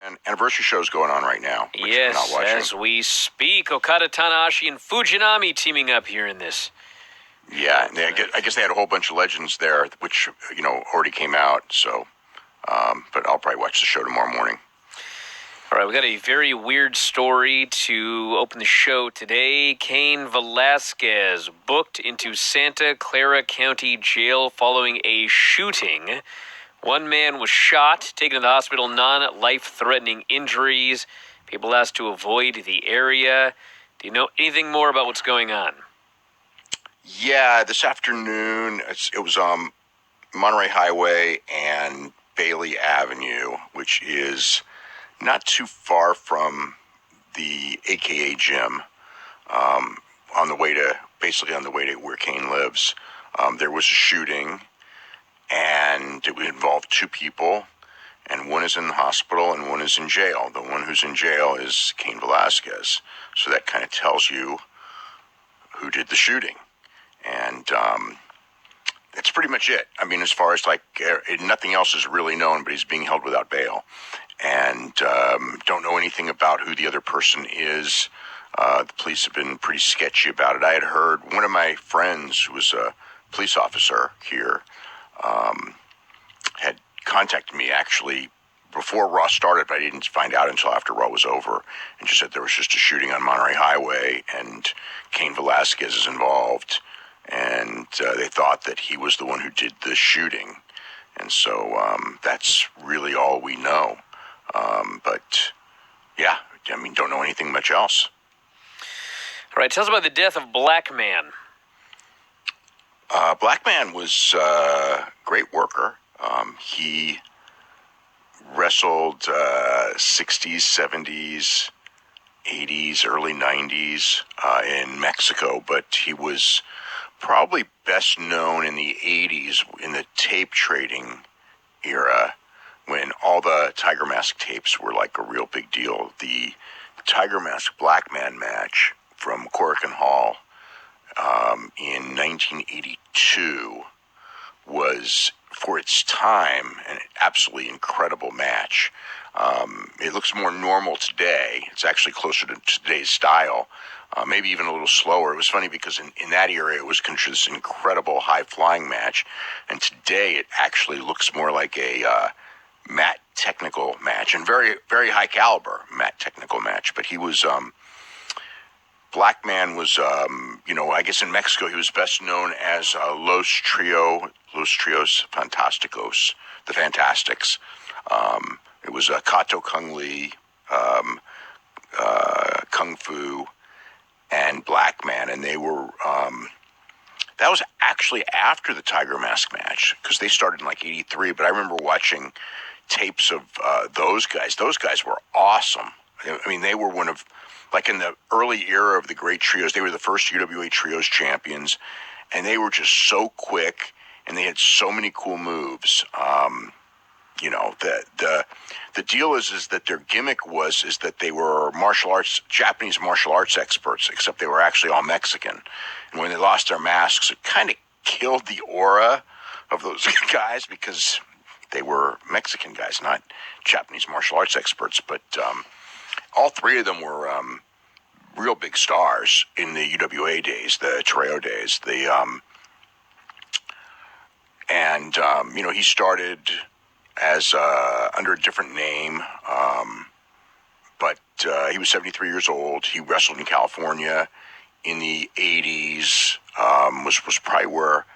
An anniversary show is going on right now, which I'm not Yes, watching. as we speak, Okada, Tanahashi, and Fujinami teaming up here in this. Yeah, and I guess they had a whole bunch of legends there, which already came out. So, but I'll probably watch the show tomorrow morning. All right, we got a very weird story to open the show today. Cain Velasquez booked into Santa Clara County Jail following a shooting. One man was shot, taken to the hospital, non-life-threatening injuries. People asked to avoid the area. Do you know anything more about what's going on? Yeah, this afternoon it was Monterey Highway and Bailey Avenue, which is not too far from the AKA gym. On the way to where Cain lives, there was a shooting, and it involved two people, and one is in the hospital and one is in jail. The one who's in jail is Cain Velasquez, so that kind of tells you who did the shooting. And that's pretty much it. I mean, as far as nothing else is really known, but he's being held without bail. And don't know anything about who the other person is. The police have been pretty sketchy about it. I had heard one of my friends, who was a police officer here, had contacted me actually before Raw started, but I didn't find out until after Raw was over, and just said there was just a shooting on Monterey Highway, and Cain Velasquez is involved, and they thought that he was the one who did the shooting. And so that's really all we know. But yeah, I mean, don't know anything much else. All right, tell us about the death of Black Man. Black Man was a great worker. He wrestled 60s, 70s, 80s, early 90s in Mexico, but he was probably best known in the 80s in the tape trading era, when all the Tiger Mask tapes were like a real big deal. The Tiger Mask Black Man match from Korakuen Hall in 1982 was, for its time, an absolutely incredible match. It looks more normal today. It's actually closer to today's style, maybe even a little slower. It was funny because in that era, it was considered this incredible high-flying match, and today it actually looks more like a mat technical match, and very, very high caliber mat technical match. But he was, Black Man was, I guess in Mexico he was best known as Los Trios Fantásticos, the Fantastics. It was Kato Kung Lee, Kung Fu, and Black Man, and they were, that was actually after the Tiger Mask match, because they started in like 83, but I remember watching tapes of those guys. Those guys were awesome. I mean, they were one of, like in the early era of the great trios, they were the first UWA Trios champions, and they were just so quick, and they had so many cool moves. The deal is that their gimmick is that they were Japanese martial arts experts, except they were actually all Mexican. And when they lost their masks, it kind of killed the aura of those guys, because they were Mexican guys, not Japanese martial arts experts. But all three of them were real big stars in the UWA days, the Trio days. He started as under a different name, but he was 73 years old. He wrestled in California in the 80s. Was probably where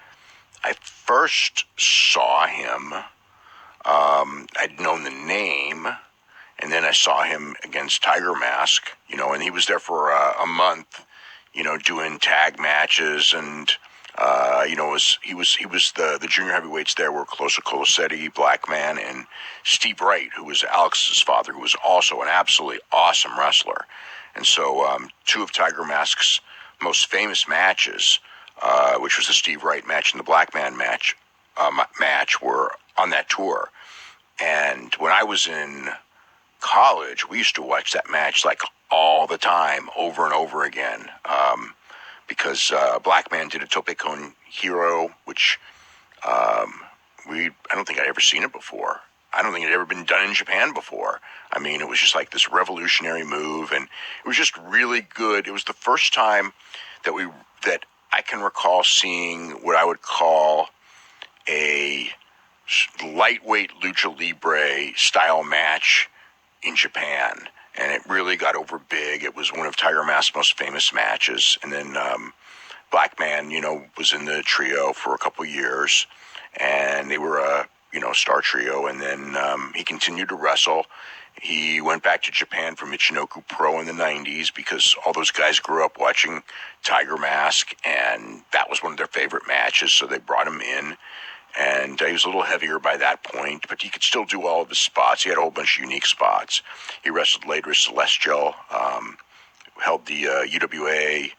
I first saw him. I'd known the name, and then I saw him against Tiger Mask, and he was there for a month, doing tag matches, and he was the junior heavyweights there were Colosso Colosetti, Black Man, and Steve Wright, who was Alex's father, who was also an absolutely awesome wrestler. And so two of Tiger Mask's most famous matches, which was the Steve Wright match and the Black Man match, were on that tour. And when I was in college, we used to watch that match like all the time, over and over again, because Black Man did a Tope Con Hero, which I don't think I'd ever seen it before. I don't think it had ever been done in Japan before. I mean, it was just like this revolutionary move, and it was just really good. It was the first time that I can recall seeing what I would call a lightweight lucha libre style match in Japan, and it really got over big. It was one of Tiger Mask's most famous matches, and then Black Man, was in the trio for a couple years, and they were a star trio, and then he continued to wrestle. He went back to Japan for Michinoku Pro in the 90s because all those guys grew up watching Tiger Mask, and that was one of their favorite matches, so they brought him in. And he was a little heavier by that point, but he could still do all of his spots. He had a whole bunch of unique spots. He wrestled later as Celestial, held the UWA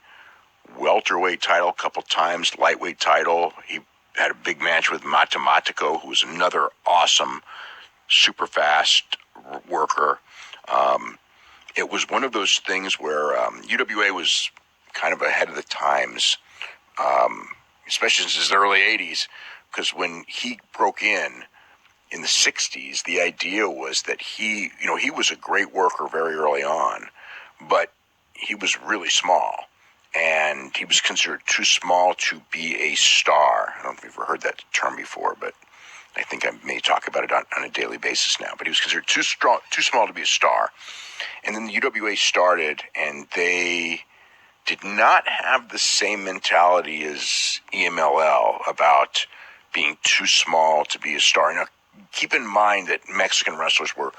welterweight title a couple times, lightweight title. He had a big match with Matematico, who was another awesome, super fast worker. It was one of those things where UWA was kind of ahead of the times, especially since the early 80s, because when he broke in the 60s, the idea was that he was a great worker very early on, but he was really small. And he was considered too small to be a star. I don't know if you've ever heard that term before, but I think I may talk about it on a daily basis now. But he was considered too small to be a star. And then the UWA started, and they did not have the same mentality as EMLL about being too small to be a star. Now, keep in mind that Mexican wrestlers were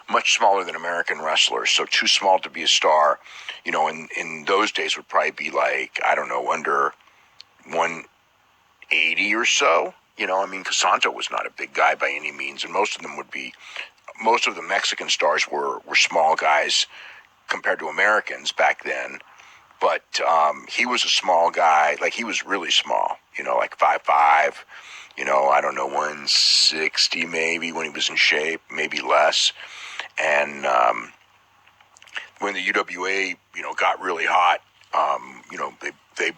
much smaller than American wrestlers, so too small to be a star, in those days would probably be like, I don't know, under 180 or so. Casanto was not a big guy by any means, and most of the Mexican stars were small guys compared to Americans back then. But he was a small guy, like he was really small, like 5'5", I don't know, 160 maybe when he was in shape, maybe less. And when the UWA, got really hot, they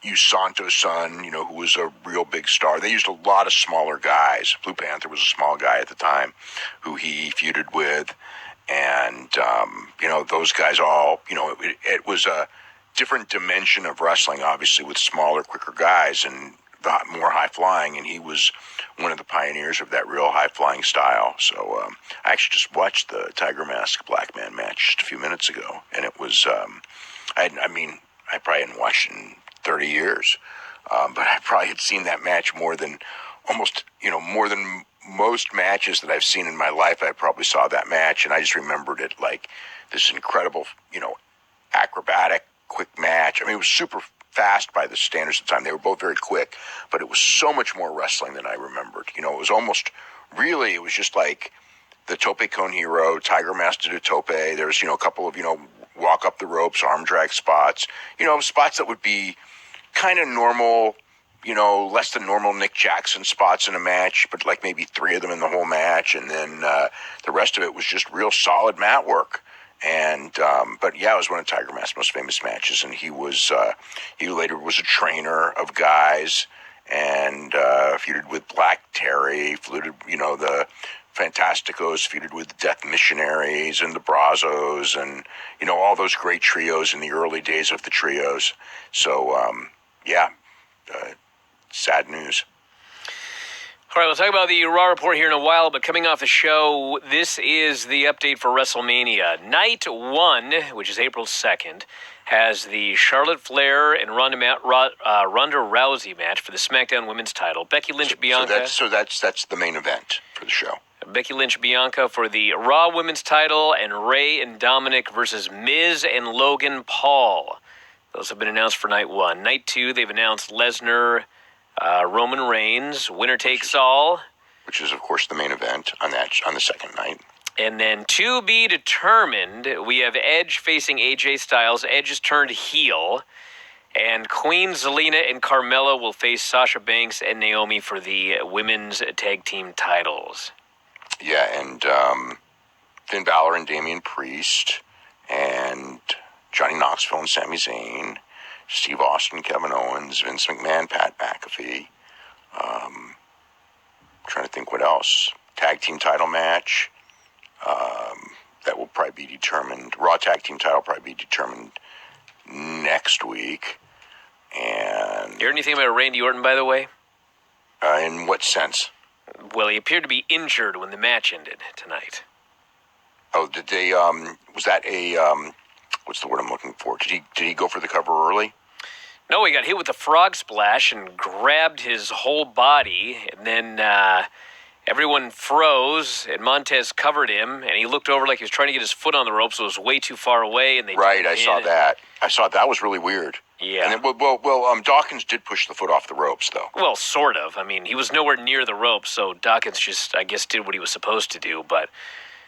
used Santo's son, who was a real big star. They used a lot of smaller guys. Blue Panther was a small guy at the time who he feuded with. And, those guys all, it was a different dimension of wrestling, obviously, with smaller, quicker guys and more high-flying, and he was one of the pioneers of that real high-flying style. So I actually just watched the Tiger Mask Black Man match just a few minutes ago, and it was, I probably hadn't watched it in 30 years, but I probably had seen that match more than most matches that I've seen in my life. I probably saw that match, and I just remembered it like this incredible, acrobatic, quick match. It was super fast by the standards of the time. They were both very quick, but it was so much more wrestling than I remembered. It was almost, really, it was just like the Tope Con Hero, Tiger Mask did a tope. There's, a couple of, walk up the ropes, arm drag spots, spots that would be kind of normal, less than normal Nick Jackson spots in a match, but like maybe 3 of them in the whole match. And then the rest of it was just real solid mat work. And but yeah, it was one of Tiger Mask's most famous matches, and he later was a trainer of guys, and feuded with Black Terry, feuded, the Fantasticos, feuded with the Death Missionaries and the Brazos, and all those great trios in the early days of the trios. So sad news. All right, we'll talk about the Raw report here in a while, but coming off the show, this is the update for WrestleMania. Night 1, which is April 2nd, has the Charlotte Flair and Ronda Rousey match for the SmackDown Women's title. Becky Lynch, Bianca. So that's the main event for the show. Becky Lynch, Bianca for the Raw Women's title, and Rey and Dominic versus Miz and Logan Paul. Those have been announced for Night 1. Night 2, they've announced Lesnar, Roman Reigns, winner takes all. Which is, of course, the main event on the second night. And then to be determined, we have Edge facing AJ Styles. Edge has turned heel. And Queen Zelina and Carmella will face Sasha Banks and Naomi for the women's tag team titles. Yeah, and Finn Balor and Damian Priest, and Johnny Knoxville and Sami Zayn, Steve Austin, Kevin Owens, Vince McMahon, Pat McAfee. Trying to think what else. tag team title match. That will probably be determined. Raw tag team title will probably be determined next week. And You heard anything about Randy Orton, by the way? in what sense? Well, he appeared to be injured when the match ended tonight. Oh, did they? Was that a? What's the word I'm looking for? Did he go for the cover early? No, he got hit with a frog splash and grabbed his whole body, and then everyone froze, and Montez covered him, and he looked over like he was trying to get his foot on the rope, so it was way too far away, and they Right, didn't I saw that. That was really weird. Yeah. And then, Dawkins did push the foot off the ropes, though. Well, sort of. I mean, he was nowhere near the rope, so Dawkins just, I guess, did what he was supposed to do, but...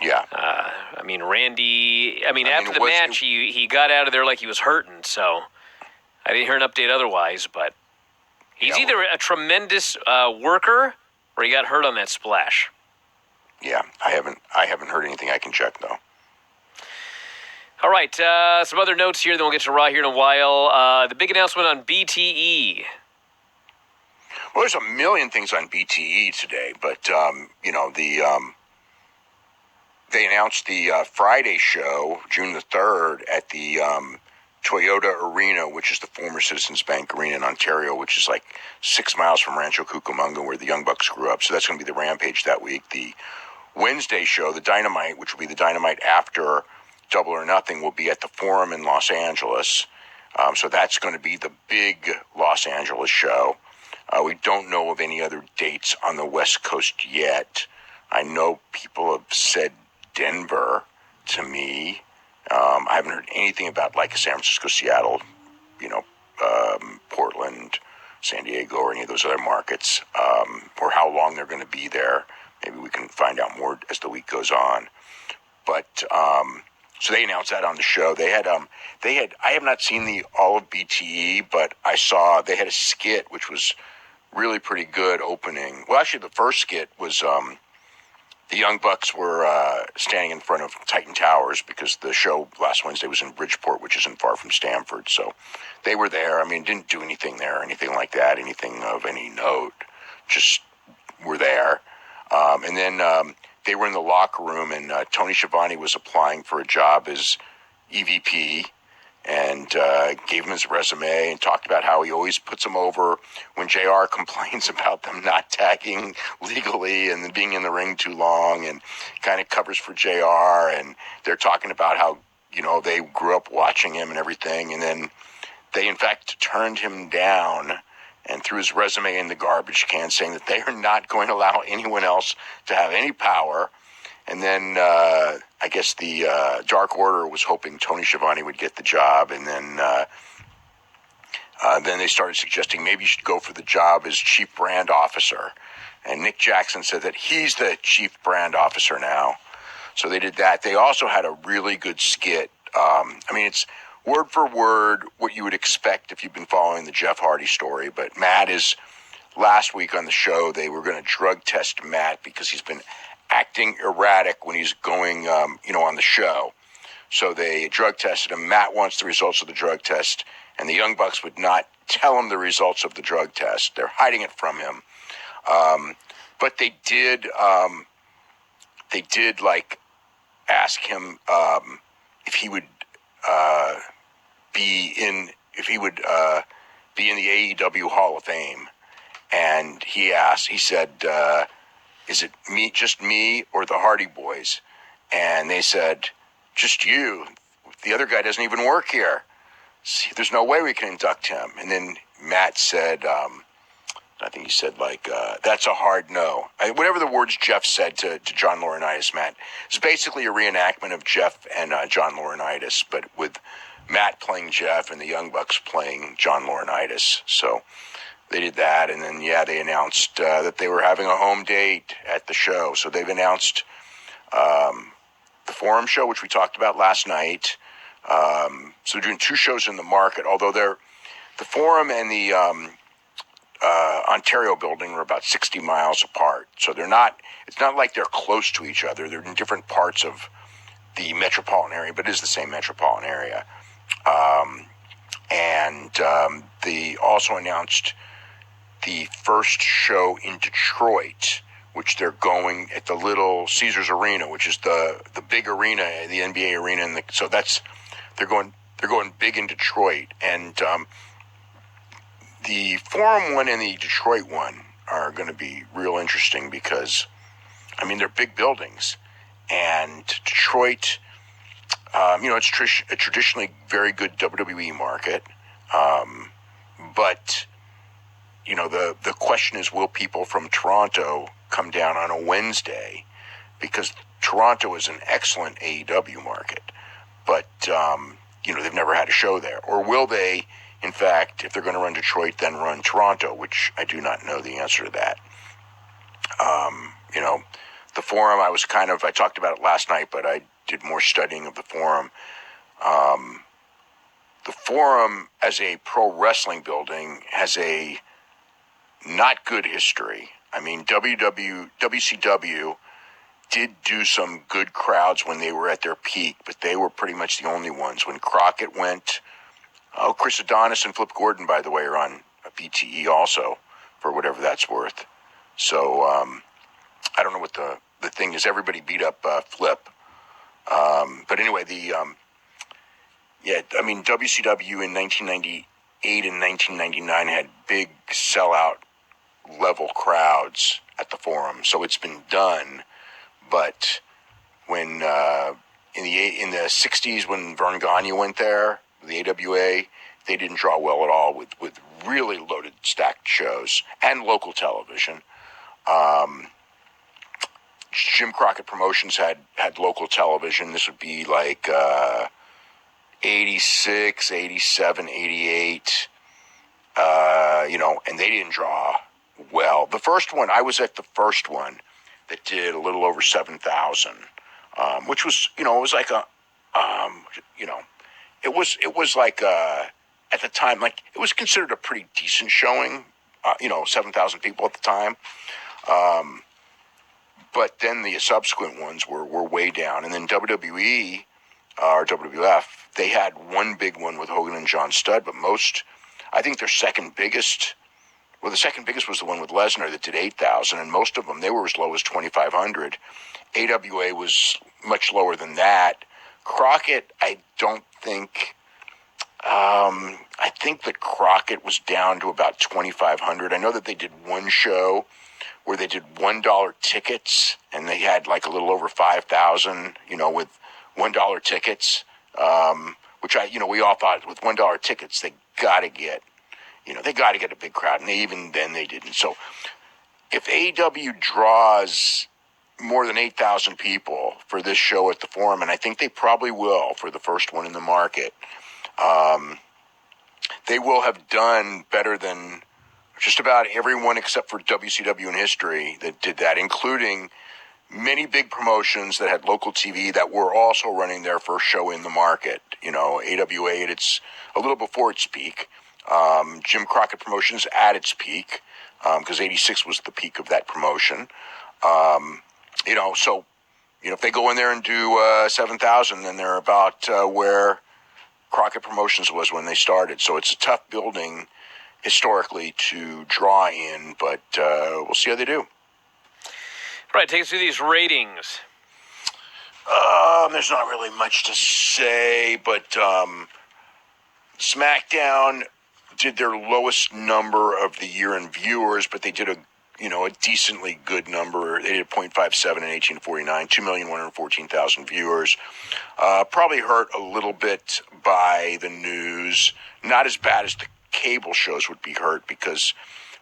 Yeah. I mean, Randy... after the match, he got out of there like he was hurting, so... I didn't hear an update otherwise, but... He's either a tremendous worker, or he got hurt on that splash. Yeah, I haven't heard anything I can check, though. All right, some other notes here, then we'll get to Raw here in a while. The big announcement on BTE. Well, there's a million things on BTE today, but, they announced the Friday show, June the 3rd, at the Toyota Arena, which is the former Citizens Bank Arena in Ontario, which is like 6 miles from Rancho Cucamonga, where the Young Bucks grew up. So that's going to be the Rampage that week. The Wednesday show, the Dynamite, which will be the Dynamite after Double or Nothing, will be at the Forum in Los Angeles. So that's going to be the big Los Angeles show. We don't know of any other dates on the West Coast yet. I know people have said Denver to me. I haven't heard anything about like San Francisco, Seattle, Portland, San Diego, or any of those other markets, or how long they're going to be there. Maybe we can find out more as the week goes on. But so they announced that on the show. They had I have not seen all of BTE, but I saw they had a skit which was really pretty good opening. Well, actually, the first skit was the Young Bucks were standing in front of Titan Towers because the show last Wednesday was in Bridgeport, which isn't far from Stamford. So they were there. I mean, didn't do anything there or anything like that, anything of any note. Just were there. And then they were in the locker room, and Tony Schiavone was applying for a job as EVP, and gave him his resume and talked about how he always puts him over when JR complains about them not tagging legally and being in the ring too long, and kind of covers for JR. And they're talking about how, they grew up watching him and everything. And then they, in fact, turned him down and threw his resume in the garbage can, saying that they are not going to allow anyone else to have any power. And then I guess the Dark Order was hoping Tony Schiavone would get the job, and then they started suggesting maybe you should go for the job as Chief Brand Officer. And Nick Jackson said that he's the Chief Brand Officer now. So they did that. They also had a really good skit. It's word for word what you would expect if you've been following the Jeff Hardy story. But last week on the show, they were going to drug test Matt because he's been acting erratic when he's going, on the show. So they drug tested him. Matt wants the results of the drug test, and the Young Bucks would not tell him the results of the drug test. They're hiding it from him. But they did ask him if he would be in the AEW Hall of Fame, and he said, is it just me or the Hardy Boys? And they said, just you. The other guy doesn't even work here. See, there's no way we can induct him. And then Matt said, I think he said, that's a hard no. Whatever the words Jeff said to John Laurinaitis, Matt, it's basically a reenactment of Jeff and John Laurinaitis, but with Matt playing Jeff and the Young Bucks playing John Laurinaitis. So they did that, and then, they announced that they were having a home date at the show. So they've announced the Forum show, which we talked about last night. So they're doing 2 shows in the market, although the Forum and the Ontario building are about 60 miles apart. So it's not like they're close to each other. They're in different parts of the metropolitan area, but it is the same metropolitan area. They also announced the first show in Detroit, which they're going at the Little Caesars Arena, which is the big arena, the NBA arena, and so they're going big in Detroit, and the Forum one and the Detroit one are going to be real interesting because, I mean, they're big buildings, and Detroit, it's a traditionally very good WWE market, but the question is, will people from Toronto come down on a Wednesday? Because Toronto is an excellent AEW market, but they've never had a show there. Or will they, in fact, if they're going to run Detroit, then run Toronto, which I do not know the answer to that. The Forum, I talked about it last night, but I did more studying of the Forum. The Forum, as a pro wrestling building, has a not good history. I mean, WCW did do some good crowds when they were at their peak, but they were pretty much the only ones. When Crockett went, Chris Adonis and Flip Gordon, by the way, are on a BTE also, for whatever that's worth. So I don't know what the thing is. Everybody beat up Flip. But anyway, WCW in 1998 and 1999 had big sellout level crowds at the Forum. So it's been done. But when in the 60s, when Vern Gagne went there, the AWA, they didn't draw well at all with really loaded, stacked shows and local television. Jim Crockett Promotions had local television. This would be like 86, 87, 88, and they didn't draw well. The first one, I was at the first one that did a little over 7,000, which was, it was like it was like at the time, like it was considered a pretty decent showing, 7,000 people at the time. But then the subsequent ones were way down. And then WWE, or WWF, they had one big one with Hogan and John Studd, but I think their second biggest, the second biggest was the one with Lesnar that did 8,000, and most of them, they were as low as 2,500. AWA was much lower than that. Crockett, I think that Crockett was down to about 2,500. I know that they did one show where they did $1 tickets, and they had like a little over 5,000, with $1 tickets, which we all thought with $1 tickets, they got to get a big crowd, and even then they didn't. So if AEW draws more than 8,000 people for this show at the Forum, and I think they probably will for the first one in the market, they will have done better than just about everyone except for WCW in history that did that, including many big promotions that had local TV that were also running their first show in the market. AWA at a little before its peak. Jim Crockett Promotions at its peak, because 86 was the peak of that promotion. If they go in there and do 7,000, then they're about where Crockett Promotions was when they started. So it's a tough building historically to draw in, but we'll see how they do. Right, take us through these ratings. There's not really much to say, but SmackDown did their lowest number of the year in viewers, but they did a decently good number. They did 0.57 in 1849, 2,114,000 viewers. Probably hurt a little bit by the news. Not as bad as the cable shows would be hurt, because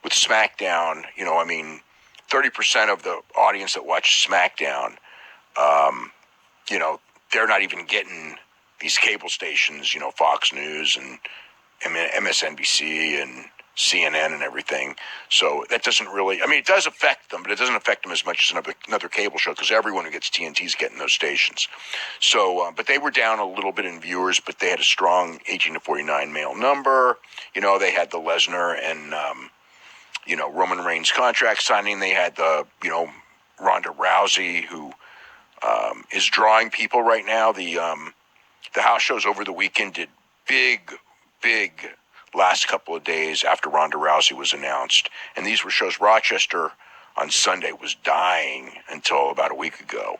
with SmackDown, 30% of the audience that watches SmackDown, they're not even getting these cable stations, Fox News and MSNBC and CNN and everything. So that doesn't really, it does affect them, but it doesn't affect them as much as another cable show, because everyone who gets TNT is getting those stations. So, but they were down a little bit in viewers, but they had a strong 18 to 49 male number. They had the Lesnar and, Roman Reigns contract signing. They had the, Ronda Rousey, who is drawing people right now. The house shows over the weekend did big last couple of days after Ronda Rousey was announced. And these were shows. Rochester on Sunday was dying until about a week ago.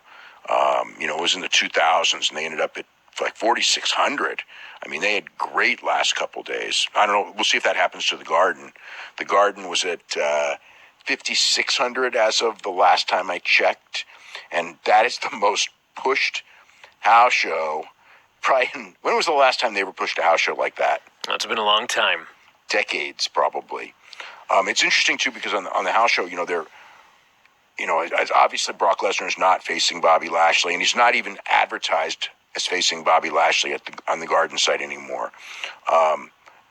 It was in the 2000s, and they ended up at like 4,600. I mean, they had great last couple days. I don't know. We'll see if that happens to the Garden. The Garden was at 5,600 as of the last time I checked, and that is the most pushed house show. When was the last time they ever pushed a house show like that? It's been a long time. Decades, probably. It's interesting too because on the house show, they're, obviously Brock Lesnar is not facing Bobby Lashley, and he's not even advertised as facing Bobby Lashley on the Garden site anymore.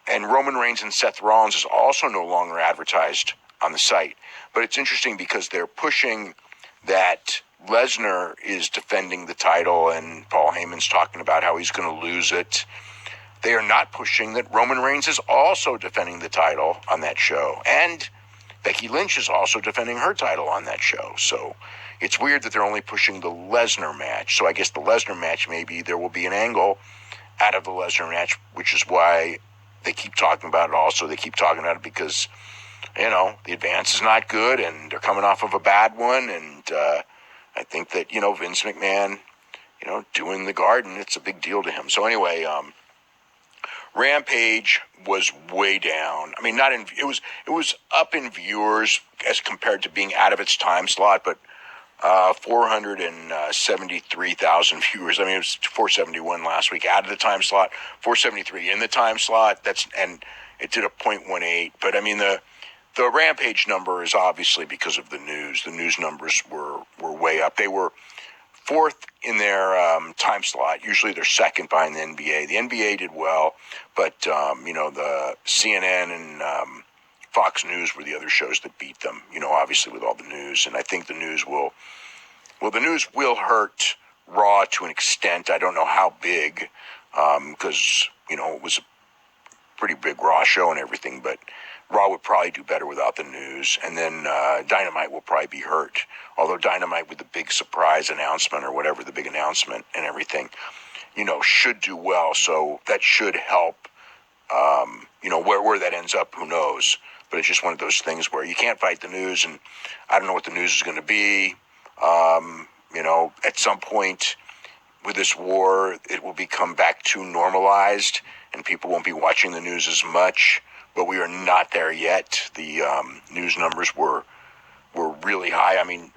And Roman Reigns and Seth Rollins is also no longer advertised on the site. But it's interesting because they're pushing that Lesnar is defending the title, and Paul Heyman's talking about how he's going to lose it. They are not pushing that Roman Reigns is also defending the title on that show. And Becky Lynch is also defending her title on that show. So it's weird that they're only pushing the Lesnar match. So I guess the Lesnar match, maybe there will be an angle out of the Lesnar match, which is why they keep talking about it also. They keep talking about it because, the advance is not good and they're coming off of a bad one. And I think that, Vince McMahon, doing the Garden, it's a big deal to him. So anyway, Rampage was way down. I mean, it was up in viewers as compared to being out of its time slot, but 473,000 viewers. I mean, it was 471 last week out of the time slot, 473 in the time slot. And it did a 0.18. But I mean, the Rampage number is obviously because of the news. The news numbers were way up. They were fourth in their time slot. Usually they're second behind the NBA. The NBA did well, but the CNN and Fox News were the other shows that beat them. Obviously with all the news, and I think the news will hurt Raw to an extent. I don't know how big, because it was a pretty big Raw show and everything, but Raw would probably do better without the news. And then Dynamite will probably be hurt. Although Dynamite with the big surprise announcement or whatever, the big announcement and everything, should do well. So that should help. Where that ends up, who knows? But it's just one of those things where you can't fight the news, and I don't know what the news is going to be. At some point with this war, it will become back to normalized, and people won't be watching the news as much. But we are not there yet. The news numbers were really high. I mean,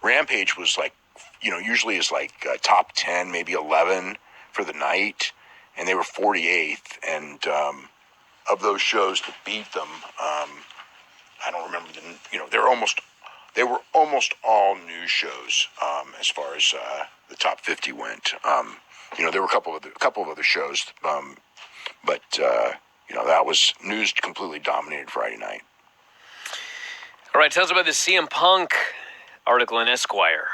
Rampage was like, usually is like top 10, maybe 11 for the night, and they were 48th. And of those shows that beat them, I don't remember they were almost all news shows as far as the top 50 went. There were a couple of other shows, but that was news completely dominated Friday night. All right, tell us about the CM Punk article in Esquire.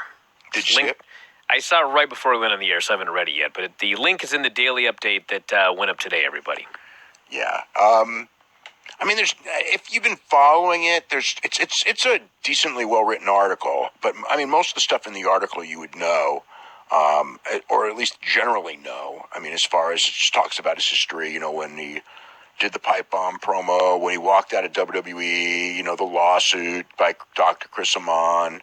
Did you see it? I saw it right before we went on the air, so I haven't read it yet. But the link is in the daily update that went up today, everybody. Yeah. I mean, if you've been following it, it's a decently well written article. But I mean, most of the stuff in the article you would know, or at least generally know. I mean, as far as it just talks about his history, when he did the pipe bomb promo, when he walked out of WWE, the lawsuit by Dr. Chris Amon.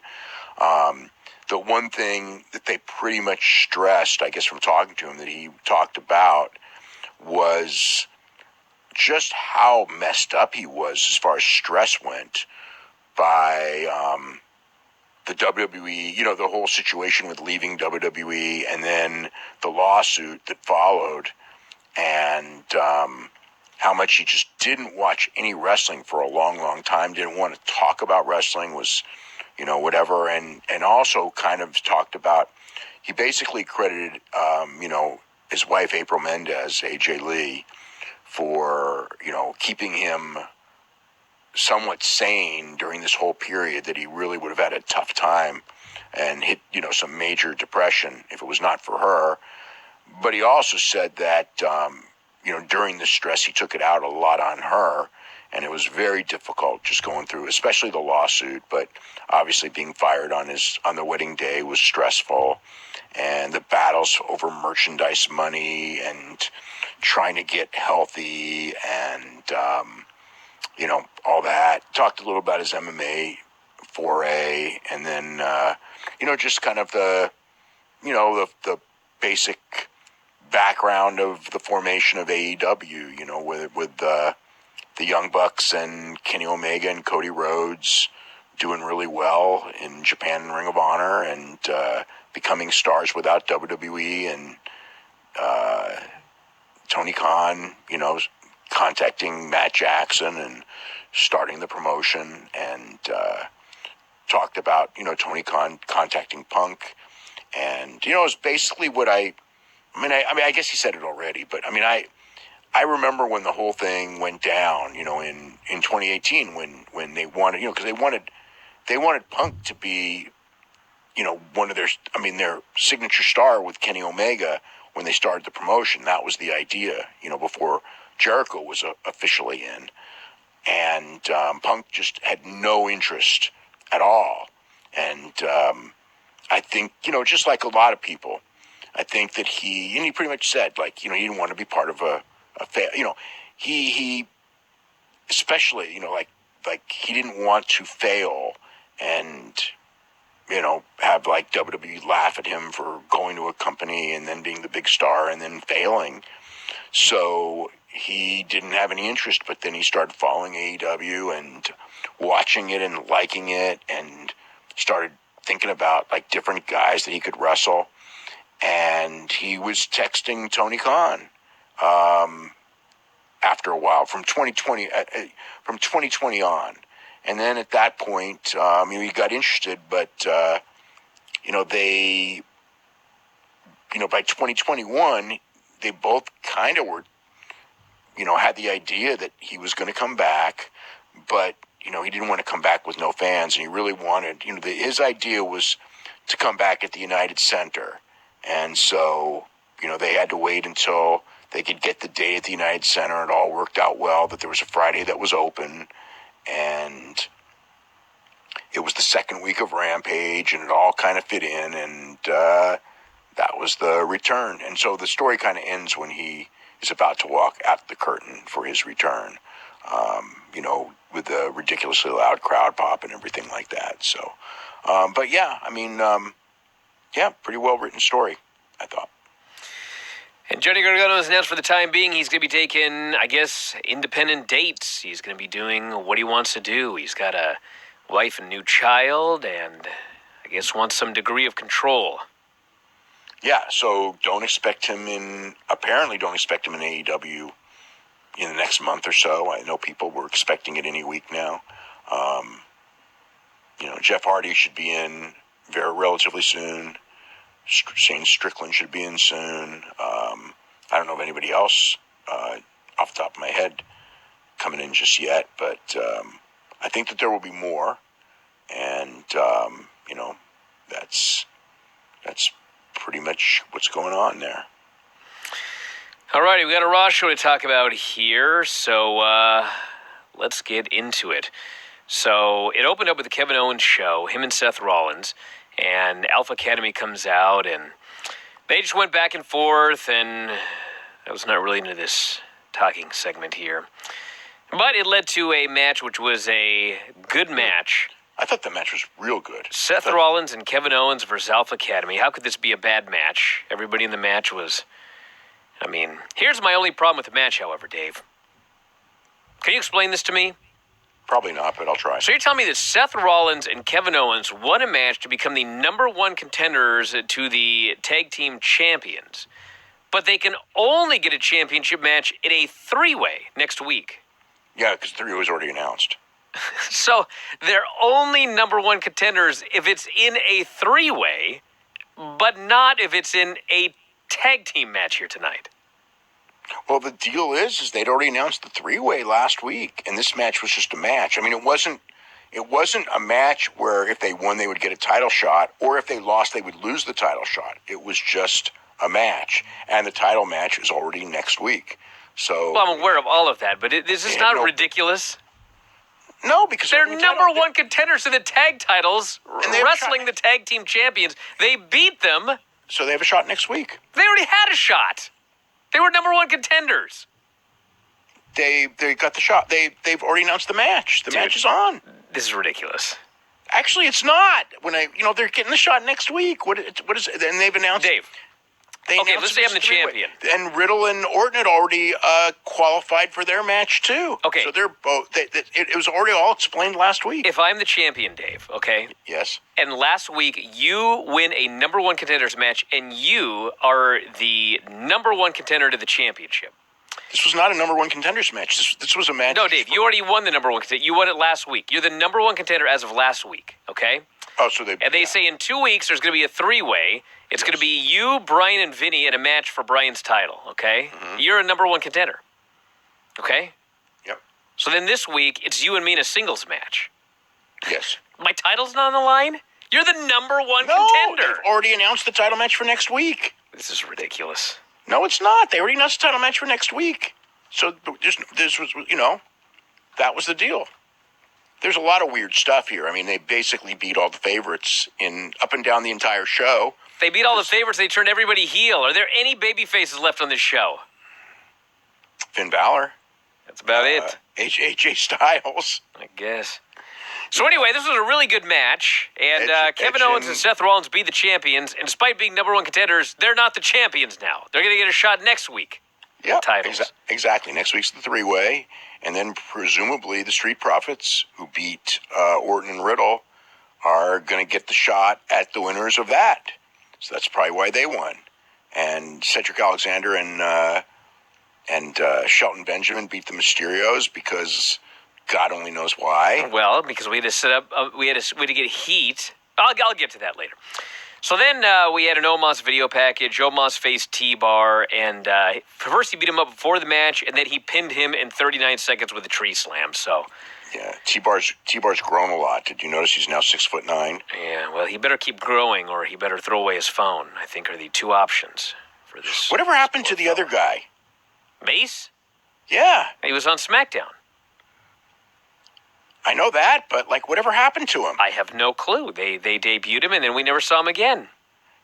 The one thing that they pretty much stressed, I guess, from talking to him, that he talked about was just how messed up he was as far as stress went by the WWE, the whole situation with leaving WWE and then the lawsuit that followed, and how much he just didn't watch any wrestling for a long, long time, didn't want to talk about wrestling, was, whatever, and also kind of talked about, he basically credited, his wife, April Mendez, AJ Lee, for, keeping him somewhat sane during this whole period that he really would have had a tough time and hit, some major depression if it was not for her. But he also said that, during the stress, he took it out a lot on her, and it was very difficult just going through, especially the lawsuit, but obviously being fired on the wedding day was stressful, and the battles over merchandise money and trying to get healthy and, all that. Talked a little about his MMA foray, and then just kind of the basic background of the formation of AEW. With the Young Bucks and Kenny Omega and Cody Rhodes doing really well in Japan and Ring of Honor, and becoming stars without WWE, and Tony Khan, contacting Matt Jackson and starting the promotion, and talked about, Tony Khan contacting Punk, and, it's basically what I guess he said it already, but I remember when the whole thing went down, in 2018, when they wanted, because they wanted Punk to be, one of their signature star with Kenny Omega when they started the promotion. That was the idea, before Jericho was officially in. And Punk just had no interest at all. And I think, just like a lot of people, I think that he pretty much said, like, he didn't want to be part of a he especially, like he didn't want to fail and, have like WWE laugh at him for going to a company and then being the big star and then failing. So he didn't have any interest, but then he started following AEW and watching it and liking it, and started thinking about like different guys that he could wrestle. And he was texting Tony Khan after a while from 2020 on. And then at that point, he got interested, but, they, by 2021, they both kind of were, had the idea that he was going to come back, but, he didn't want to come back with no fans. And he really wanted, his idea was to come back at the United Center. And so, they had to wait until they could get the date at the United Center. It all worked out well, that there was a Friday that was open, and it was the second week of Rampage, and it all kind of fit in, and that was the return. And so the story kind of ends when he is about to walk out the curtain for his return, with the ridiculously loud crowd pop and everything like that. So, but yeah, pretty well written story, I thought. And Johnny Gargano has announced for the time being he's going to be taking, I guess, independent dates. He's going to be doing what he wants to do. He's got a wife and new child, and I guess wants some degree of control. Yeah, so don't expect him in AEW in the next month or so. I know people were expecting it any week now. Jeff Hardy should be in relatively soon. Shane Strickland should be in soon. I don't know of anybody else off the top of my head coming in just yet, but I think that there will be more, and that's pretty much what's going on there. All righty, we got a Raw show to talk about here, so let's get into it. So it opened up with the Kevin Owens show, him and Seth Rollins, and Alpha Academy comes out, and they just went back and forth, and I was not really into this talking segment here. But it led to a match which was a good match. I thought the match was real good. Seth Rollins and Kevin Owens versus Alpha Academy. How could this be a bad match? Everybody in the match was... here's my only problem with the match, however, Dave. Can you explain this to me? Probably not, but I'll try. So you're telling me that Seth Rollins and Kevin Owens won a match to become the number one contenders to the tag team champions, but they can only get a championship match in a three-way next week. Yeah, because 3 was already announced. So they're only number one contenders if it's in a three-way, but not if it's in a tag team match here tonight. Well, the deal is they'd already announced the 3-way last week, and this match was just a match. It wasn't a match where if they won they would get a title shot, or if they lost they would lose the title shot. It was just a match, and the title match is already next week. So, well, I'm aware of all of that, but this is not ridiculous. No, because they're number one contenders to the tag titles, wrestling the tag team champions. They beat them. So they have a shot next week. They already had a shot. They were number one contenders. They got the shot. They've already announced the match. The match is on. This is ridiculous. Actually, it's not. They're getting the shot next week. What is it? And they've announced. Dave. Okay, let's say I'm the champion. And Riddle and Orton had already qualified for their match too. Okay. So they're both. It was already all explained last week. If I'm the champion, Dave, okay? Yes. And last week you win a number one contenders match, and you are the number one contender to the championship. This was not a number one contenders match. This was a match. No, Dave, you already won the number one contender. You won it last week. You're the number one contender as of last week, okay? Oh, so they. And they say in 2 weeks there's going to be a three-way. It's going to be you, Bryan, and Vinny in a match for Bryan's title, okay? Mm-hmm. You're a number one contender, okay? Yep. So then this week, it's you and me in a singles match. Yes. My title's not on the line? You're the number one No, contender. they've already announced the title match for next week. This is ridiculous. No, it's not. They already announced the title match for next week. So this was, that was the deal. There's a lot of weird stuff here. I mean, they basically beat all the favorites up and down the entire show. They beat all the favorites. They turned everybody heel. Are there any baby faces left on this show? Finn Balor. That's about it. AJ Styles. I guess. So anyway, this was a really good match. And Kevin Owens and Seth Rollins beat the champions. And despite being number one contenders, they're not the champions now. They're going to get a shot next week. Yeah, titles. Exactly. Next week's the three-way. And then presumably the Street Profits, who beat Orton and Riddle, are going to get the shot at the winners of that. So that's probably why they won. And Cedric Alexander and Shelton Benjamin beat the Mysterios because God only knows why. Well, because we had to set up, we had to get heat. I'll get to that later. So then we had an Omos video package. Omos faced T-Bar, and first he beat him up before the match, and then he pinned him in 39 seconds with a tree slam. So. Yeah, T-Bar's grown a lot. Did you notice he's now 6'9"? Yeah, well, he better keep growing, or he better throw away his phone. I think are the two options for this. Whatever happened to the other guy? Mace? Yeah, he was on SmackDown. I know that, but whatever happened to him? I have no clue. They debuted him, and then we never saw him again.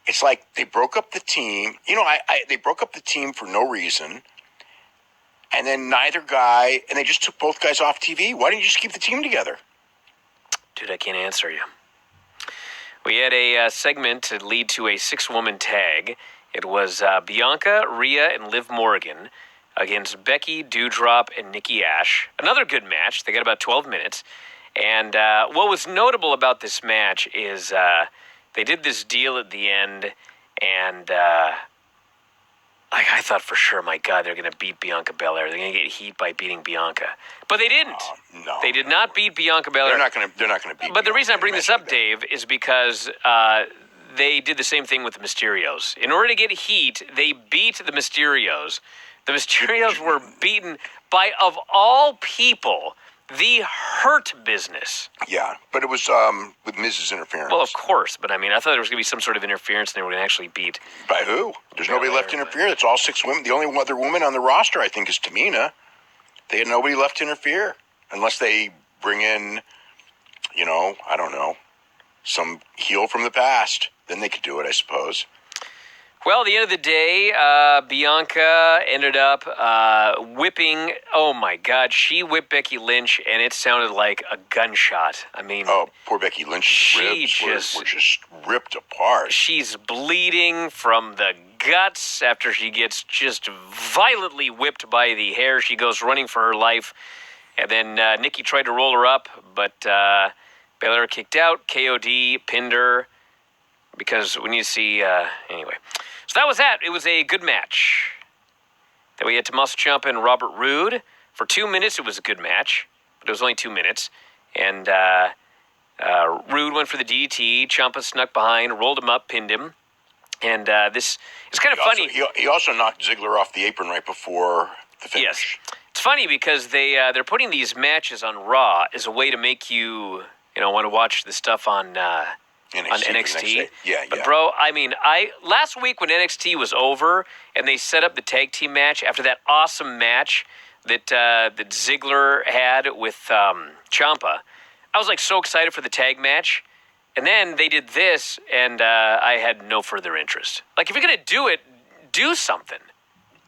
It's like they broke up the team. They broke up the team for no reason. And then neither guy, and they just took both guys off TV. Why didn't you just keep the team together? Dude, I can't answer you. We had a segment to lead to a 6-woman tag. It was Bianca, Rhea, and Liv Morgan against Becky, Doudrop, and Nikki Ash. Another good match. They got about 12 minutes. And what was notable about this match is they did this deal at the end, and I thought for sure, my God, they're going to beat Bianca Belair. They're going to get heat by beating Bianca, but they didn't. No, they did not beat Bianca Belair. They're not going to beat. But the reason I bring this up, Dave, is because they did the same thing with the Mysterios. In order to get heat, they beat the Mysterios. The Mysterios were beaten by, of all people, the Hurt Business. Yeah, but it was with Miz's interference. Well, of course, but I mean, I thought there was going to be some sort of interference, and they were going to actually beat. By who? There's nobody left to interfere. It's all 6 women. The only other woman on the roster, I think, is Tamina. They had nobody left to interfere, unless they bring in, I don't know, some heel from the past. Then they could do it, I suppose. Well, at the end of the day, Bianca ended up whipping. Oh my God, she whipped Becky Lynch, and it sounded like a gunshot. I mean, oh, poor Becky Lynch's ribs were just ripped apart. She's bleeding from the guts after she gets just violently whipped by the hair. She goes running for her life, and then Nikki tried to roll her up, but Belair kicked out. KOD pinned her. Because we need to see, anyway. So that was that. It was a good match. Then we had Tommaso Ciampa and Robert Roode. For 2 minutes, it was a good match. But it was only 2 minutes. And Roode went for the DDT. Ciampa snuck behind, rolled him up, pinned him. And this is kind of funny. He also knocked Ziggler off the apron right before the finish. Yes. It's funny because they're putting these matches on Raw as a way to make you, want to watch the stuff on NXT. Yeah. But bro, I mean, last week when NXT was over and they set up the tag team match after that awesome match that Ziggler had with Ciampa, I was so excited for the tag match. And then they did this, and I had no further interest. If you're gonna do it, do something,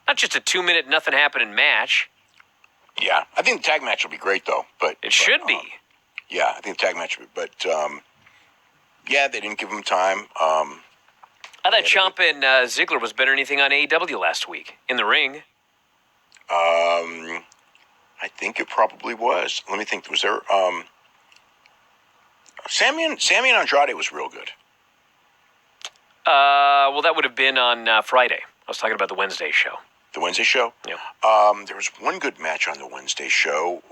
not just a 2-minute nothing happening match. Yeah, I think the tag match will be great though. But it should be. Yeah, I think the tag match will be, but. Yeah, they didn't give him time. I thought Ciampa and Ziggler was better than anything on AEW last week in the ring. I think it probably was. Let me think. Was there? Sammy and Andrade was real good. Well, that would have been on Friday. I was talking about the Wednesday show. The Wednesday show? Yeah. There was one good match on the Wednesday show.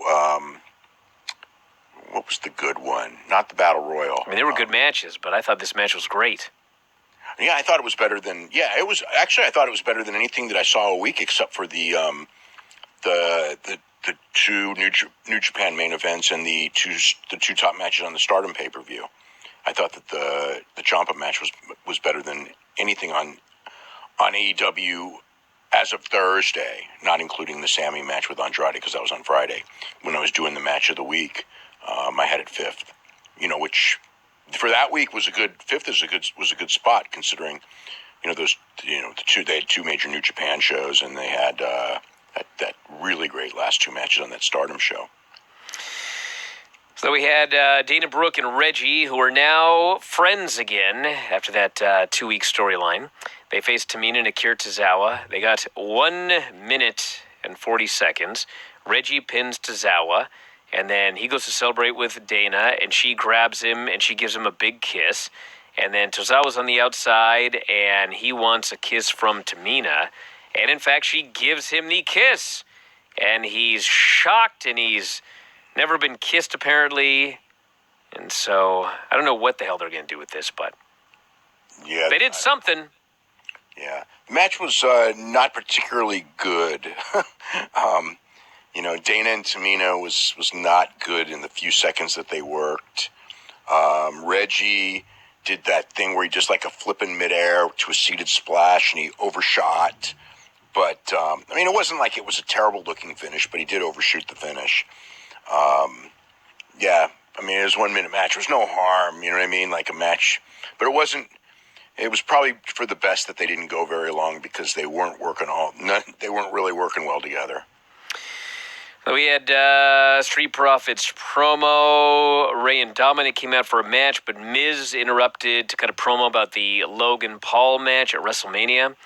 What was the good one? Not the Battle Royal. I mean, they were good matches, but I thought this match was great. Yeah, I thought it was better than. Yeah, it was actually. I thought it was better than anything that I saw all week, except for the two New Japan main events and the two top matches on the Stardom pay-per-view. I thought that the Ciampa match was better than anything on AEW as of Thursday, not including the Sammy match with Andrade because that was on Friday when I was doing the match of the week. I had it fifth, which for that week was a good fifth was a good spot considering those they had two major New Japan shows and they had that really great last two matches on that Stardom show. So we had Dana Brooke and Reggie, who are now friends again after that 2-week storyline. They faced Tamina and Akira Tozawa. They got 1 minute and 40 seconds. Reggie pins Tozawa, and then he goes to celebrate with Dana, and she grabs him, and she gives him a big kiss. And then Tozawa's on the outside, and he wants a kiss from Tamina. And in fact, she gives him the kiss. And he's shocked, and he's never been kissed, apparently. And so, I don't know what the hell they're going to do with this, but yeah, they did something. Yeah. The match was not particularly good. Dana and Tamina was not good in the few seconds that they worked. Reggie did that thing where he just like a flip in midair to a seated splash, and he overshot. But, it wasn't like it was a terrible looking finish, but he did overshoot the finish. Yeah, it was a 1 minute match. There was no harm, you know what I mean? Like a match, but it wasn't. It was probably for the best that they didn't go very long because they weren't they weren't really working well together. So we had Street Profits promo. Ray and Dominic came out for a match, but Miz interrupted to cut a promo about the Logan Paul match at WrestleMania.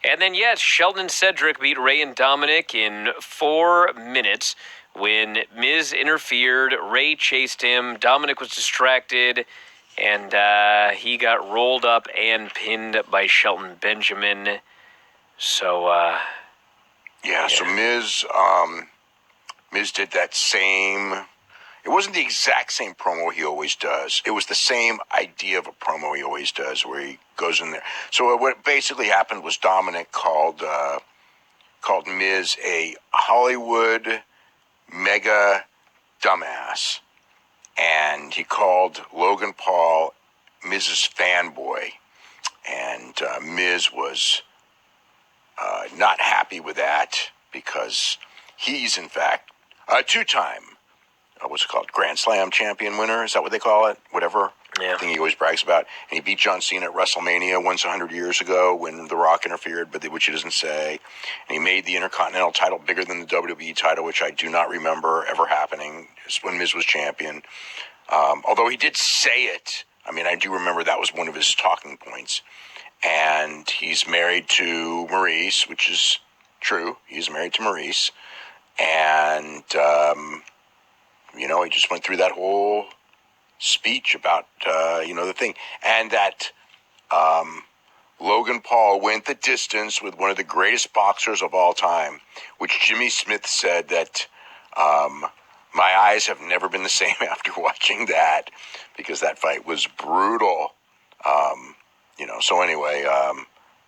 And then, yes, Shelton and Cedric beat Ray and Dominic in 4 minutes. When Miz interfered, Ray chased him, Dominic was distracted, and he got rolled up and pinned by Shelton Benjamin. So, yeah, so Miz did that same. It wasn't the exact same promo he always does. It was the same idea of a promo he always does, where he goes in there. So what basically happened was Dominic called Miz a Hollywood mega dumbass, and he called Logan Paul Miz's fanboy, and Miz was not happy with that because he's in fact a two-time what's it called, Grand Slam champion winner, is that what they call it? Whatever. Yeah. Thing he always brags about. And he beat John Cena at WrestleMania once 100 years ago when The Rock interfered, which he doesn't say. And he made the Intercontinental title bigger than the WWE title, which I do not remember ever happening when Miz was champion. Although he did say it. I do remember that was one of his talking points. And he's married to Maurice, which is true. He's married to Maurice. And, he just went through that whole speech about, the thing. And that Logan Paul went the distance with one of the greatest boxers of all time, which Jimmy Smith said that my eyes have never been the same after watching that because that fight was brutal. So anyway,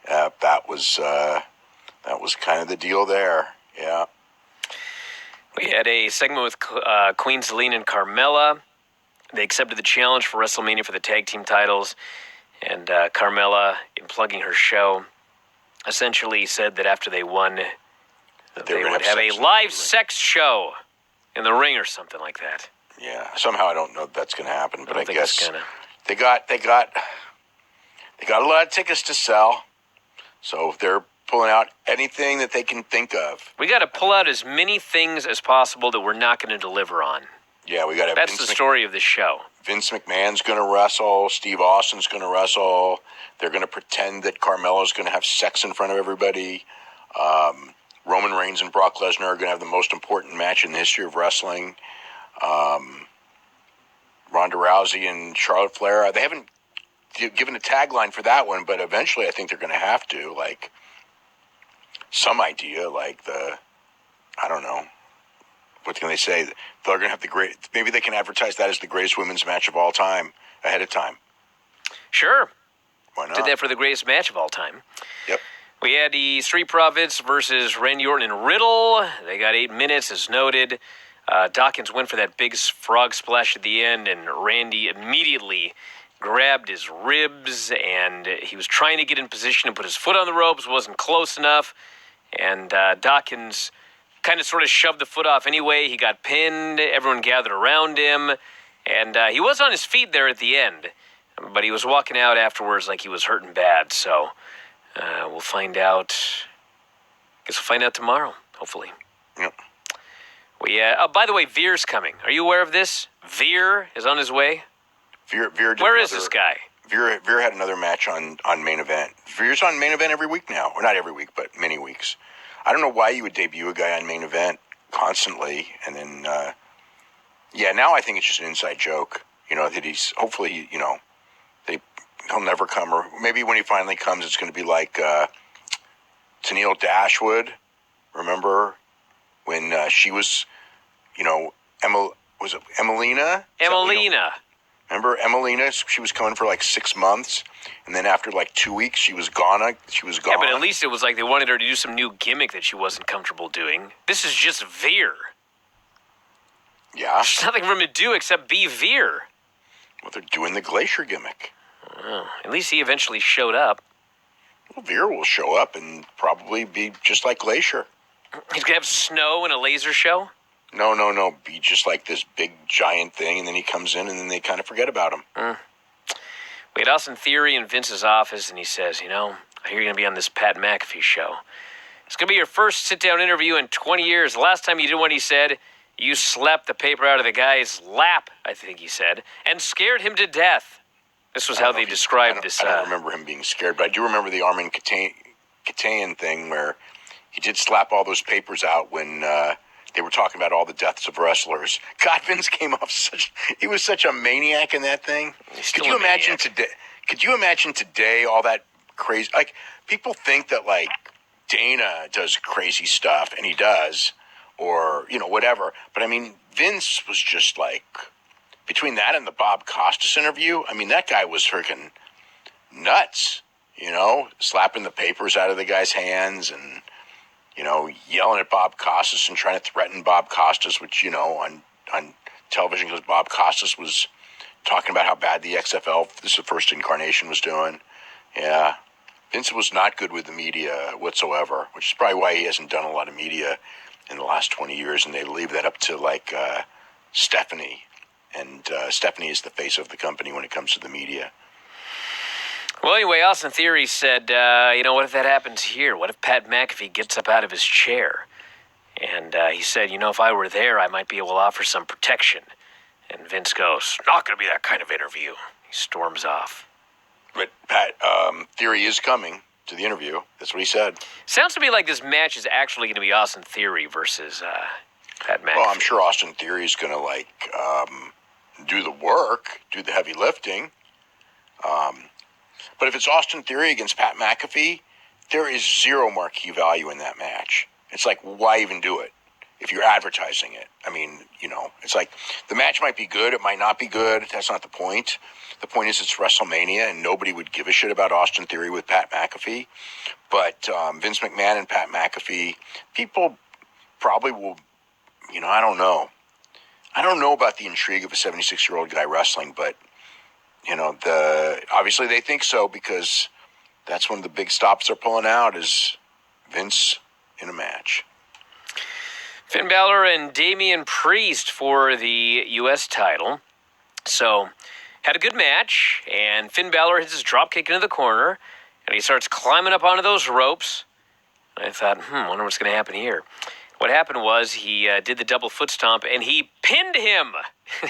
that was kind of the deal there. Yeah. We had a segment with Queen Zelina and Carmella. They accepted the challenge for WrestleMania for the tag team titles, and Carmella, in plugging her show, essentially said that after they won, that they would have a live sex show in the ring or something like that. Yeah, somehow I don't know if that's going to happen, but I guess they got a lot of tickets to sell, so if they're pulling out anything that they can think of. We got to pull out as many things as possible that we're not going to deliver on. Yeah, we got to. That's the story of the show. Vince McMahon's going to wrestle. Steve Austin's going to wrestle. They're going to pretend that Carmelo's going to have sex in front of everybody. Roman Reigns and Brock Lesnar are going to have the most important match in the history of wrestling. Ronda Rousey and Charlotte Flair. They haven't given a tagline for that one, but eventually I think they're going to have to. Like, some idea, like I don't know. What can they say? They're going to have maybe they can advertise that as the greatest women's match of all time ahead of time. Sure. Why not? Did that for the greatest match of all time. Yep. We had the Street Profits versus Randy Orton and Riddle. They got 8 minutes, as noted. Dawkins went for that big frog splash at the end, and Randy immediately grabbed his ribs, and he was trying to get in position and put his foot on the ropes, wasn't close enough, and Dawkins kind of sort of shoved the foot off anyway. He got pinned, everyone gathered around him, and he was on his feet there at the end, but he was walking out afterwards like he was hurting bad, so we'll find out. Guess we'll find out tomorrow, hopefully. Yep. By the way, Veer's coming. Are you aware of this? Veer is on his way. Where is this guy? Veer had another match on Main Event. Veer's on Main Event every week now. Or not every week, but many weeks. I don't know why you would debut a guy on Main Event constantly. And then, now I think it's just an inside joke. That he's, hopefully, he'll never come. Or maybe when he finally comes, it's going to be like Tennille Dashwood. Remember when she was, was it Emelina? Emelina. Remember Emelina? She was coming for like 6 months, and then after like 2 weeks, she was gone. Yeah, but at least it was like they wanted her to do some new gimmick that she wasn't comfortable doing. This is just Veer. Yeah. There's nothing for him to do except be Veer. Well, they're doing the Glacier gimmick. Oh, at least he eventually showed up. Well, Veer will show up and probably be just like Glacier. He's going to have snow and a laser show? No. Be just like this big, giant thing, and then he comes in, and then they kind of forget about him. We had Austin Theory in Vince's office, and he says, I hear you're going to be on this Pat McAfee show. It's going to be your first sit-down interview in 20 years. The last time you did what he said, you slapped the paper out of the guy's lap, I think he said, and scared him to death. This was how they described this. I don't remember him being scared, but I do remember the Armin Katayan thing where he did slap all those papers out when they were talking about all the deaths of wrestlers. God, Vince came off he was such a maniac in that thing. Could you imagine today all that crazy, like, people think that like Dana does crazy stuff, and he does, or, whatever. But I mean, Vince was just like, between that and the Bob Costas interview, I mean, that guy was freaking nuts, slapping the papers out of the guy's hands and, yelling at Bob Costas and trying to threaten Bob Costas, which, on television, because Bob Costas was talking about how bad the XFL, this is the first incarnation, was doing. Yeah. Vince was not good with the media whatsoever, which is probably why he hasn't done a lot of media in the last 20 years, and they leave that up to, like, Stephanie. And Stephanie is the face of the company when it comes to the media. Well, anyway, Austin Theory said, what if that happens here? What if Pat McAfee gets up out of his chair? And he said, if I were there, I might be able to offer some protection. And Vince goes, not going to be that kind of interview. He storms off. But Pat, Theory is coming to the interview. That's what he said. Sounds to me like this match is actually going to be Austin Theory versus Pat McAfee. Well, I'm sure Austin Theory is going to, do the work, do the heavy lifting. But if it's Austin Theory against Pat McAfee, there is zero marquee value in that match. It's like, why even do it if you're advertising it? I mean, it's like the match might be good, it might not be good. That's not the point. The point is it's WrestleMania, and nobody would give a shit about Austin Theory with Pat McAfee. But Vince McMahon and Pat McAfee, people probably will, I don't know. I don't know about the intrigue of a 76-year-old guy wrestling, but obviously they think so, because that's one of the big stops they're pulling out is Vince in a match. Finn Balor and Damian Priest for the U.S. title. So, had a good match, and Finn Balor hits his dropkick into the corner, and he starts climbing up onto those ropes. And I thought, wonder what's going to happen here. What happened was he did the double foot stomp, and he pinned him.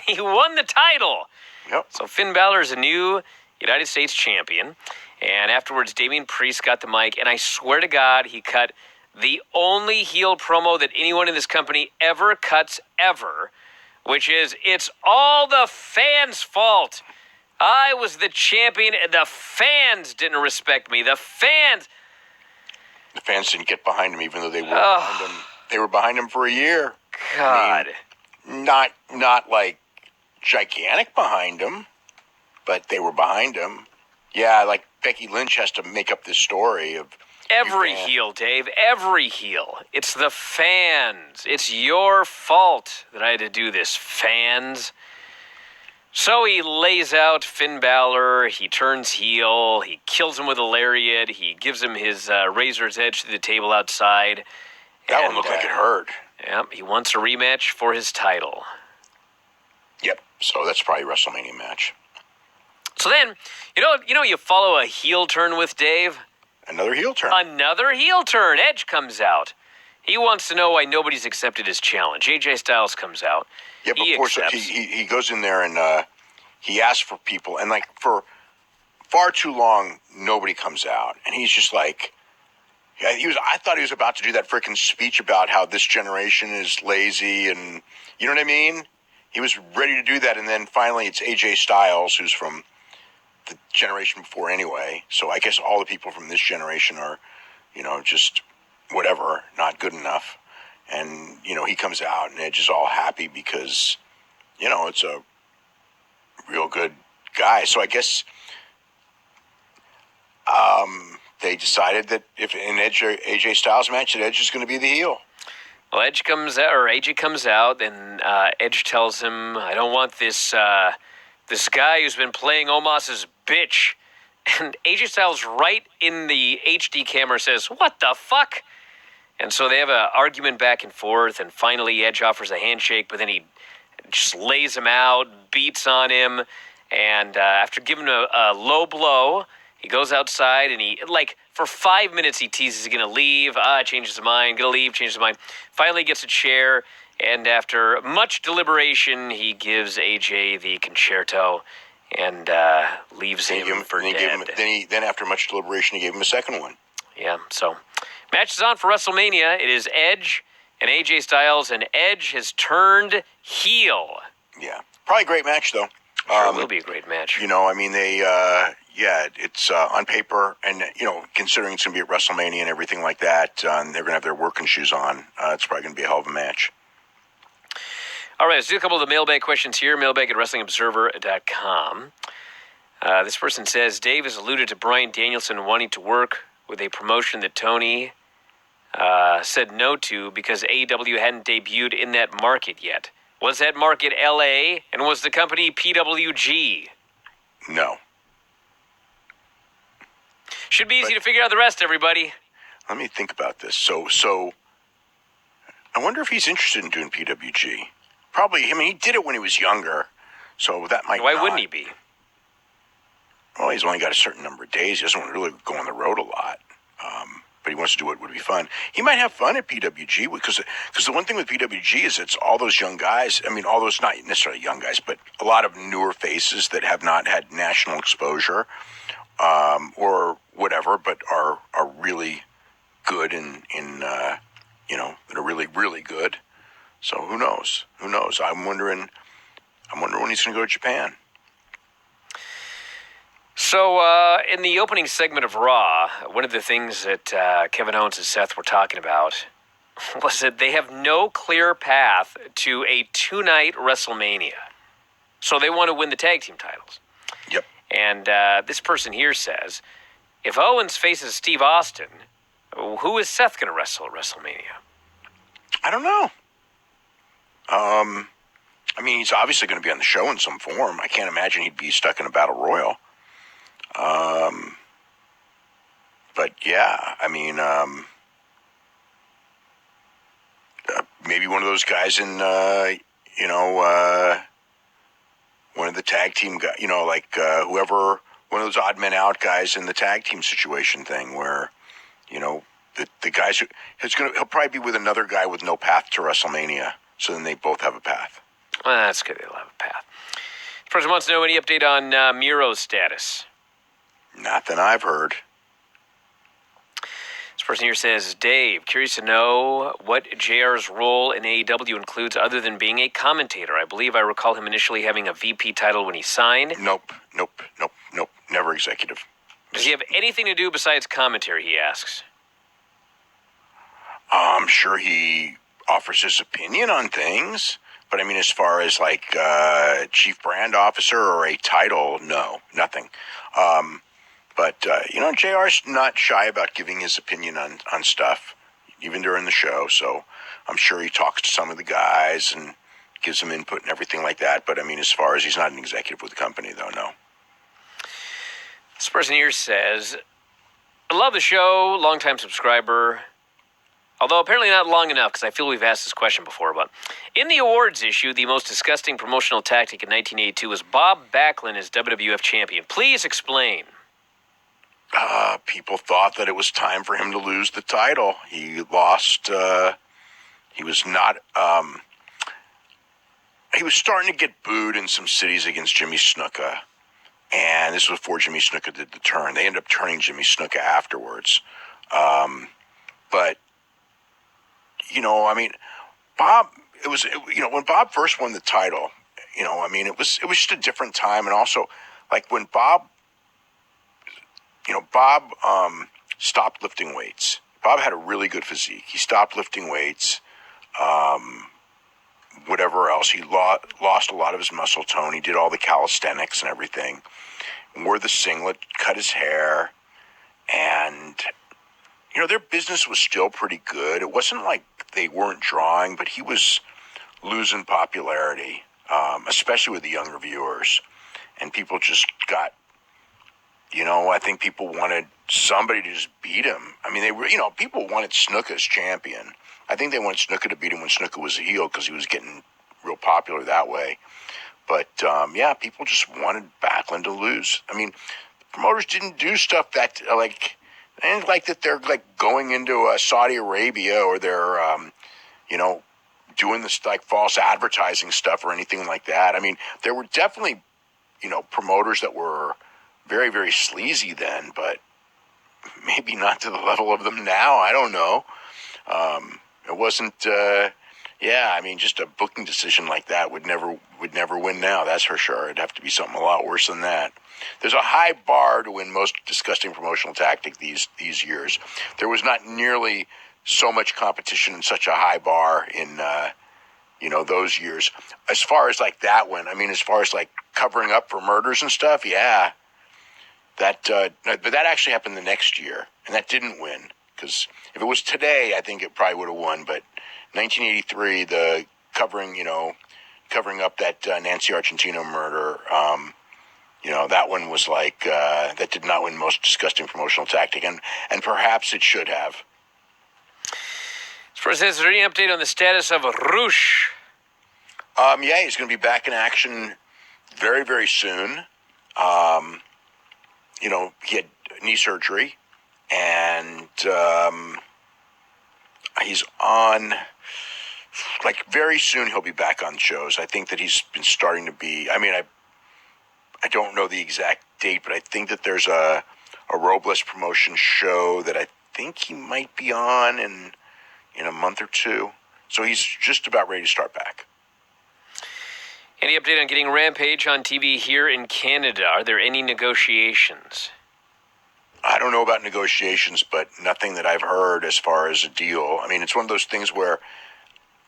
He won the title. Yep. So Finn Balor is a new United States champion. And afterwards, Damian Priest got the mic. And I swear to God, he cut the only heel promo that anyone in this company ever cuts ever, which is, it's all the fans' fault. I was the champion, and the fans didn't respect me. The fans. The fans didn't get behind him, even though they were behind him. They were behind him for a year. God. I mean, not like gigantic behind him, but they were behind him. Yeah, like Becky Lynch has to make up this story of Every heel, Dave. Every heel. It's the fans. It's your fault that I had to do this, fans. So he lays out Finn Balor. He turns heel. He kills him with a lariat. He gives him his razor's edge to the table outside. That one looked like it hurt. Yeah, he wants a rematch for his title. Yep. So that's probably a WrestleMania match. So then, you follow a heel turn with Dave? Another heel turn. Another heel turn. Edge comes out. He wants to know why nobody's accepted his challenge. AJ Styles comes out. Yeah, but he goes in there and he asks for people. And, like, for far too long, nobody comes out. And he's just like, I thought he was about to do that freaking speech about how this generation is lazy and, you know what I mean? He was ready to do that. And then finally it's AJ Styles, who's from the generation before anyway. So I guess all the people from this generation are, just whatever, not good enough. And, he comes out and Edge is all happy because, it's a real good guy. So I guess they decided that if in AJ Styles match, that Edge is going to be the heel. Well, AJ comes out, and Edge tells him, I don't want this guy who's been playing Omos's bitch. And AJ Styles right in the HD camera says, what the fuck? And so they have an argument back and forth, and finally Edge offers a handshake, but then he just lays him out, beats on him, and after giving him a low blow, he goes outside, and for 5 minutes he teases he's going to leave, changes his mind, going to leave, changes his mind. Finally gets a chair, and after much deliberation, he gives AJ the concerto and leaves him for dead. Then after much deliberation, he gave him a second one. Yeah, so match is on for WrestleMania. It is Edge and AJ Styles, and Edge has turned heel. Yeah, probably a great match, though. Sure will be a great match. It's on paper, and, considering it's going to be at WrestleMania and everything like that, and they're going to have their working shoes on, it's probably going to be a hell of a match. All right, let's do a couple of the mailbag questions here. Mailbag at WrestlingObserver.com. This person says, Dave has alluded to Bryan Danielson wanting to work with a promotion that Tony said no to because AEW hadn't debuted in that market yet. Was that market LA, and was the company PWG? No. Should be easy to figure out the rest, everybody. Let me think about this. So I wonder if he's interested in doing PWG. Probably. I mean, he did it when he was younger, so that might. Why wouldn't he be? Well, he's only got a certain number of days. He doesn't want to really go on the road a lot, but he wants to do what would be fun. He might have fun at PWG because the one thing with PWG is it's all those young guys. I mean, all those not necessarily young guys, but a lot of newer faces that have not had national exposure or whatever, but are really good that are really, really good. So who knows? I'm wondering when he's going to go to Japan. So in the opening segment of Raw, one of the things that Kevin Owens and Seth were talking about was that they have no clear path to a 2-night WrestleMania. So they want to win the tag team titles. Yep. And this person here says, if Owens faces Steve Austin, who is Seth going to wrestle at WrestleMania? I don't know. I mean, he's obviously going to be on the show in some form. I can't imagine he'd be stuck in a battle royal. But yeah, I mean, maybe one of those guys in, one of the tag team guys, whoever, one of those odd men out guys in the tag team situation thing where, the guys he'll probably be with another guy with no path to WrestleMania. So then they both have a path. Well, that's good. They'll have a path. Person wants to know any update on Miro's status. Nothing I've heard. This person here says, Dave, curious to know what JR's role in AEW includes other than being a commentator. I believe I recall him initially having a VP title when he signed. Nope. Never executive. Does he have anything to do besides commentary, he asks? I'm sure he offers his opinion on things. But, I mean, as far as, like, chief brand officer or a title, no, nothing. But JR's not shy about giving his opinion on stuff, even during the show. So I'm sure he talks to some of the guys and gives them input and everything like that. But, I mean, as far as he's not an executive with the company, though, no. This person here says, I love the show, longtime subscriber. Although apparently not long enough, because I feel we've asked this question before. But in the awards issue, the most disgusting promotional tactic in 1982 was Bob Backlund as WWF champion. Please explain. People thought that it was time for him to lose the title. He lost. He was not. He was starting to get booed in some cities against Jimmy Snuka. And this was before Jimmy Snuka did the turn. They ended up turning Jimmy Snuka afterwards. But, I mean, Bob, when Bob first won the title, I mean, it was just a different time. And also, like, when Bob stopped lifting weights. Bob had a really good physique. He stopped lifting weights. Whatever else. He lost a lot of his muscle tone. He did all the calisthenics and everything. Wore the singlet, cut his hair. And, their business was still pretty good. It wasn't like they weren't drawing, but he was losing popularity, especially with the younger viewers. And people just got, I think people wanted somebody to just beat him. I mean, they were, people wanted Snuka as champion. I think they wanted Snuka to beat him when Snuka was a heel because he was getting real popular that way. But, people just wanted Backlund to lose. I mean, promoters didn't do stuff that, I didn't like that they're, going into Saudi Arabia or they're, doing this, false advertising stuff or anything like that. I mean, there were definitely, promoters that were very, very sleazy then, but maybe not to the level of them now. I don't know. It wasn't, just a booking decision like that would never win now. That's for sure. It'd have to be something a lot worse than that. There's a high bar to win most disgusting promotional tactic these years. There was not nearly so much competition and such a high bar in, those years. As far as that went, I mean, as far as covering up for murders and stuff, yeah. But that actually happened the next year, and that didn't win. Because if it was today, I think it probably would have won. But 1983, the covering up that Nancy Argentino murder, that one was that did not win most disgusting promotional tactic, and perhaps it should have. First, is there any update on the status of Rush? He's going to be back in action very, very soon. He had knee surgery, and he's on, very soon he'll be back on shows. I think that he's been starting to be, I don't know the exact date, but I think that there's a Robles promotion show that I think he might be on in a month or two. So he's just about ready to start back. Any update on getting Rampage on TV here in Canada? Are there any negotiations? I don't know about negotiations, but nothing that I've heard as far as a deal. I mean, it's one of those things where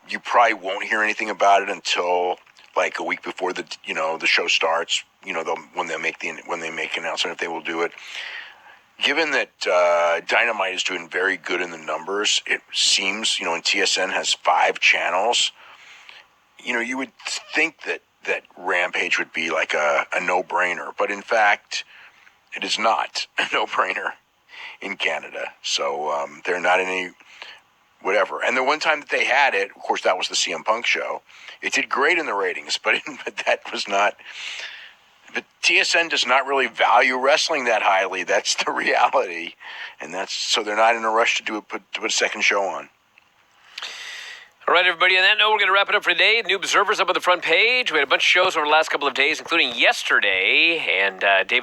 you probably won't hear anything about it until a week before the show starts. When they make an announcement if they will do it. Given that Dynamite is doing very good in the numbers, it seems and TSN has 5 channels. You would think that Rampage would be a no-brainer, but in fact, it is not a no-brainer in Canada. So they're not any whatever. And the one time that they had it, of course, that was the CM Punk show. It did great in the ratings, but that was not. But TSN does not really value wrestling that highly. That's the reality, and so they're not in a rush to put a second show on. All right, everybody, on that note, we're going to wrap it up for today. New Observer's up on the front page. We had a bunch of shows over the last couple of days, including yesterday, and Dave